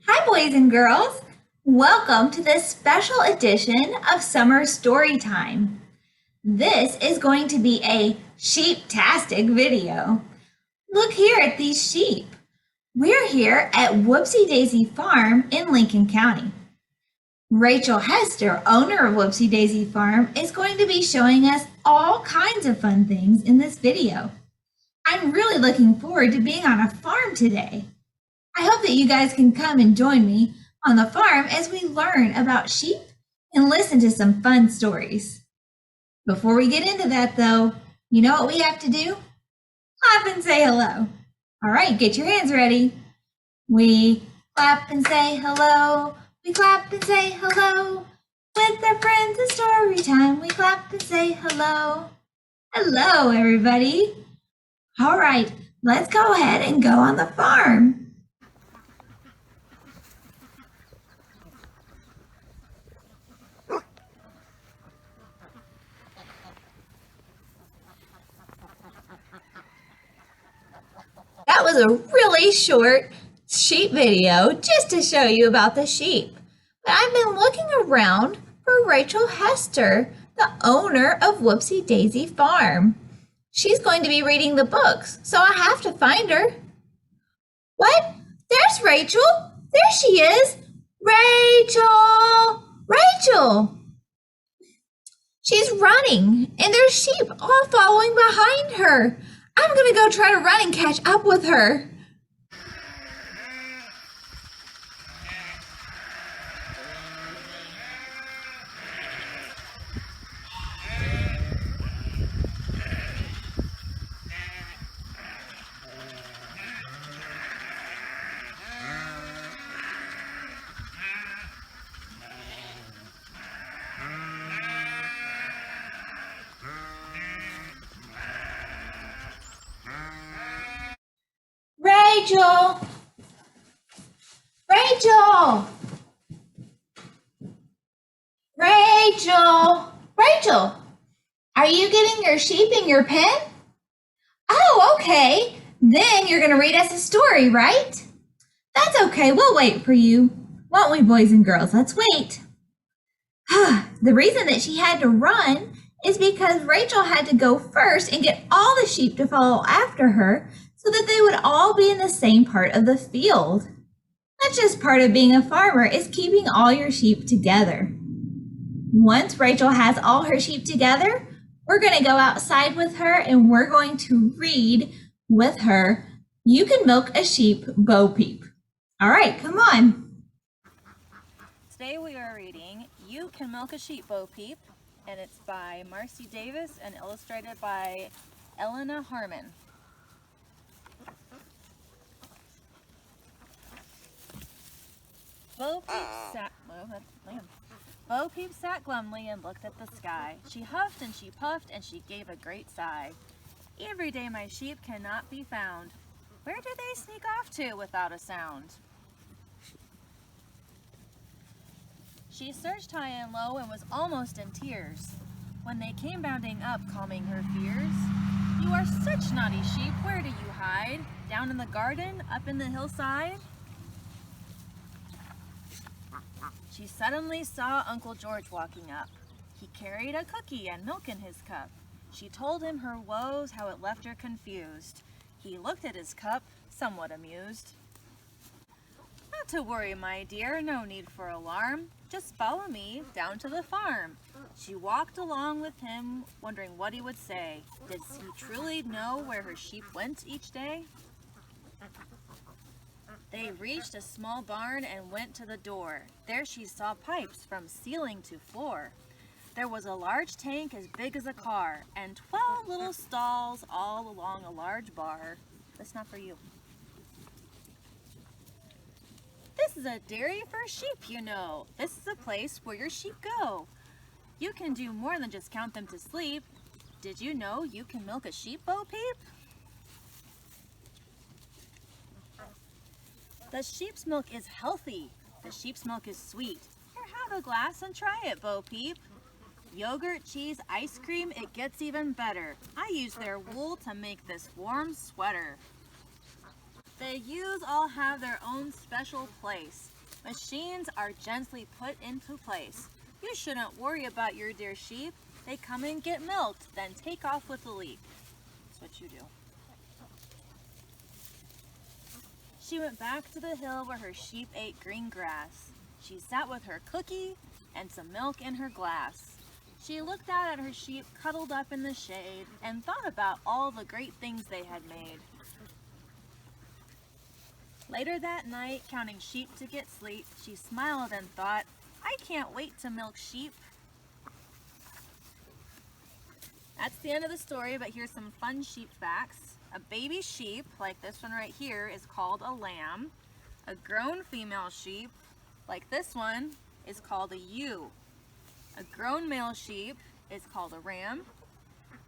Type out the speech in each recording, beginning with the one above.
Hi, boys and girls. Welcome to this special edition of Summer Storytime. This is going to be a sheeptastic video. Look here at these sheep. We're here at Whoopsy Daisy Farm in Lincoln County. Rachel Hester, owner of Whoopsy Daisy Farm, is going to be showing us all kinds of fun things in this video. I'm really looking forward to being on a farm today. I hope that you guys can come and join me on the farm as we learn about sheep and listen to some fun stories. Before we get into that though, you know what we have to do? Clap and say hello. All right, get your hands ready. We clap and say hello. We clap and say hello. With our friends at Storytime, we clap and say hello. Hello, everybody. All right, let's go ahead and go on the farm. That was a really short sheep video just to show you about the sheep. But I've been looking around for Rachel Hester, the owner of Whoopsy Daisy Farm. She's going to be reading the books, so I have to find her. What? There's Rachel. There she is. Rachel! Rachel! She's running, and there's sheep all following behind her. I'm going to go try to run and catch up with her. Rachel! Rachel! Rachel! Rachel! Are you getting your sheep in your pen? Oh, okay. Then you're going to read us a story, right? That's okay. We'll wait for you. Won't we, boys and girls? Let's wait. The reason that she had to run is because Rachel had to go first and get all the sheep to follow after her so that they would all be in the same part of the field. That's just part of being a farmer, is keeping all your sheep together. Once Rachel has all her sheep together, we're going to go outside with her and we're going to read with her, You Can Milk a Sheep, Bo Peep. All right, come on. Today we are reading You Can Milk a Sheep, Bo Peep, and it's by Marcy Davis and illustrated by Elena Harmon. Bo Peep sat glumly and looked at the sky. She huffed and she puffed and she gave a great sigh. Every day my sheep cannot be found. Where do they sneak off to without a sound? She searched high and low and was almost in tears when they came bounding up, calming her fears. You are such naughty sheep, where do you hide? Down in the garden, up in the hillside? She suddenly saw Uncle George walking up. He carried a cookie and milk in his cup. She told him her woes, how it left her confused. He looked at his cup, somewhat amused. Not to worry, my dear, no need for alarm. Just follow me down to the farm. She walked along with him, wondering what he would say. Did he truly know where her sheep went each day? They reached a small barn and went to the door. There she saw pipes from ceiling to floor. There was a large tank as big as a car, and 12 little stalls all along a large bar. That's not for you. This is a dairy for sheep, you know. This is a place where your sheep go. You can do more than just count them to sleep. Did you know you can milk a sheep, Bo Peep? The sheep's milk is healthy. The sheep's milk is sweet. Here, have a glass and try it, Bo Peep. Yogurt, cheese, ice cream, it gets even better. I use their wool to make this warm sweater. The ewes all have their own special place. Machines are gently put into place. You shouldn't worry about your dear sheep. They come and get milked, then take off with the leaf. That's what you do. She went back to the hill where her sheep ate green grass. She sat with her cookie and some milk in her glass. She looked out at her sheep cuddled up in the shade and thought about all the great things they had made. Later that night, counting sheep to get sleep, she smiled and thought, I can't wait to milk sheep. That's the end of the story, but here's some fun sheep facts. A baby sheep, like this one right here, is called a lamb. A grown female sheep, like this one, is called a ewe. A grown male sheep is called a ram.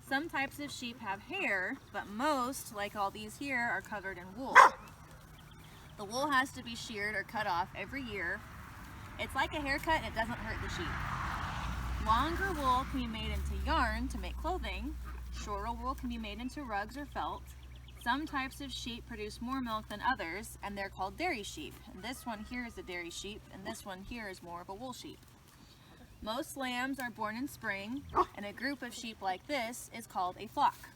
Some types of sheep have hair, but most, like all these here, are covered in wool. The wool has to be sheared or cut off every year. It's like a haircut and it doesn't hurt the sheep. Longer wool can be made into yarn to make clothing. Shorter wool can be made into rugs or felt. Some types of sheep produce more milk than others, and they're called dairy sheep. And this one here is a dairy sheep, and this one here is more of a wool sheep. Most lambs are born in spring, and a group of sheep like this is called a flock.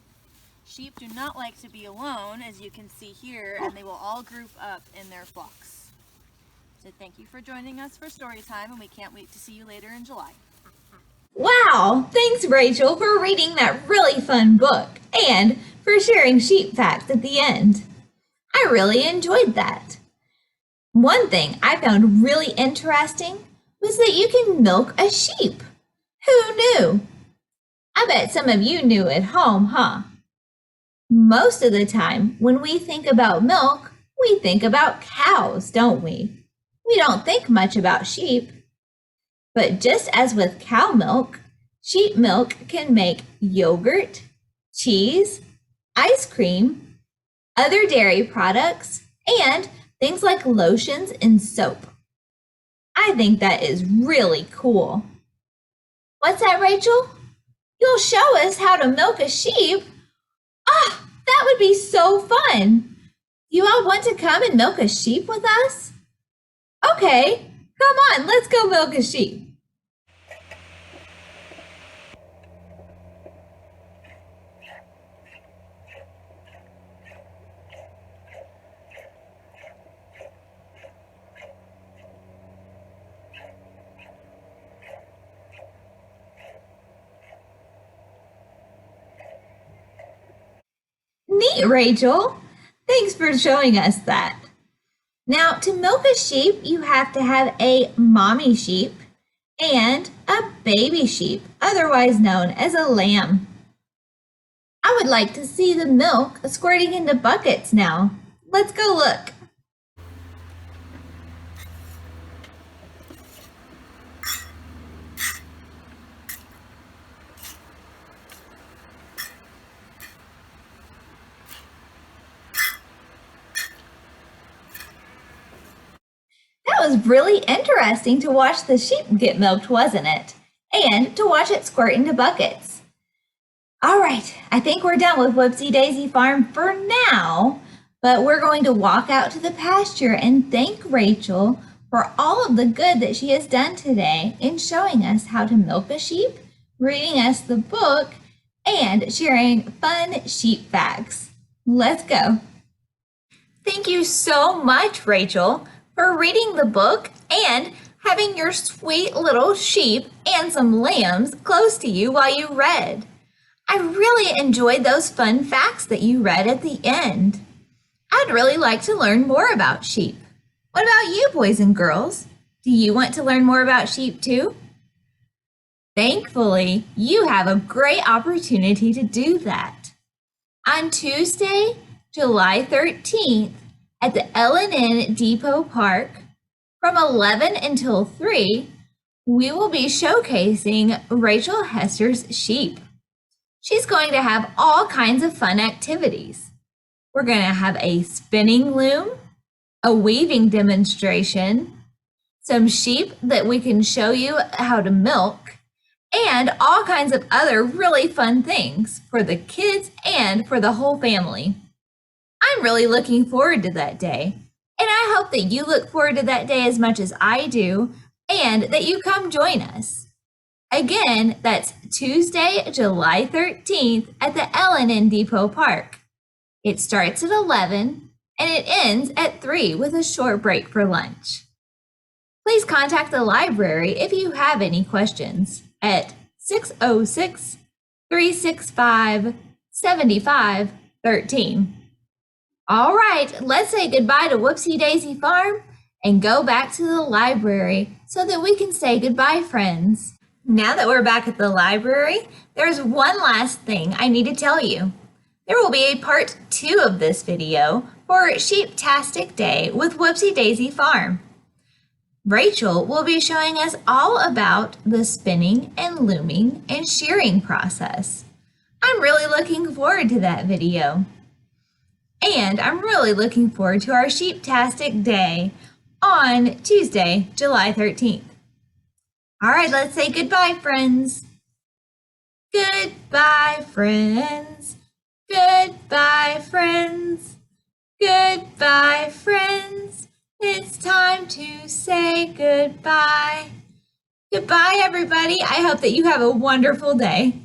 Sheep do not like to be alone, as you can see here, and they will all group up in their flocks. So thank you for joining us for Storytime, and we can't wait to see you later in July. Wow, thanks Rachel for reading that really fun book and for sharing sheep facts at the end. I really enjoyed that. One thing I found really interesting was that you can milk a sheep. Who knew? I bet some of you knew at home, huh? Most of the time, when we think about milk, we think about cows, don't we? We don't think much about sheep. But just as with cow milk, sheep milk can make yogurt, cheese, ice cream, other dairy products, and things like lotions and soap. I think that is really cool. What's that, Rachel? You'll show us how to milk a sheep? Ah, that would be so fun. You all want to come and milk a sheep with us? Okay, come on, let's go milk a sheep. Neat, Rachel. Thanks for showing us that. Now, to milk a sheep, you have to have a mommy sheep and a baby sheep, otherwise known as a lamb. I would like to see the milk squirting into buckets now. Let's go look. That was really interesting to watch the sheep get milked, wasn't it? And to watch it squirt into buckets. All right, I think we're done with Whoopsy Daisy Farm for now, but we're going to walk out to the pasture and thank Rachel for all of the good that she has done today in showing us how to milk a sheep, reading us the book, and sharing fun sheep facts. Let's go. Thank you so much, Rachel, for reading the book and having your sweet little sheep and some lambs close to you while you read. I really enjoyed those fun facts that you read at the end. I'd really like to learn more about sheep. What about you, boys and girls? Do you want to learn more about sheep too? Thankfully, you have a great opportunity to do that. On Tuesday, July 13th, at the L&N Depot Park, from 11 until 3, we will be showcasing Rachel Hester's sheep. She's going to have all kinds of fun activities. We're going to have a spinning loom, a weaving demonstration, some sheep that we can show you how to milk, and all kinds of other really fun things for the kids and for the whole family. I'm really looking forward to that day, And I hope that you look forward to that day as much as I do and that you come join us. Again, that's Tuesday, July 13th at the L&N Depot Park. It starts at 11 and it ends at 3 with a short break for lunch. Please contact the library if you have any questions at 606-365-7513. All right, let's say goodbye to Whoopsy Daisy Farm and go back to the library so that we can say goodbye, friends. Now that we're back at the library, there's one last thing I need to tell you. There will be a part 2 of this video for Sheeptastic Day with Whoopsy Daisy Farm. Rachel will be showing us all about the spinning and looming and shearing process. I'm really looking forward to that video. And I'm really looking forward to our Sheeptastic Day on Tuesday, July 13th. All right, let's say goodbye, friends. Goodbye, friends. Goodbye, friends. Goodbye, friends. It's time to say goodbye. Goodbye, everybody. I hope that you have a wonderful day.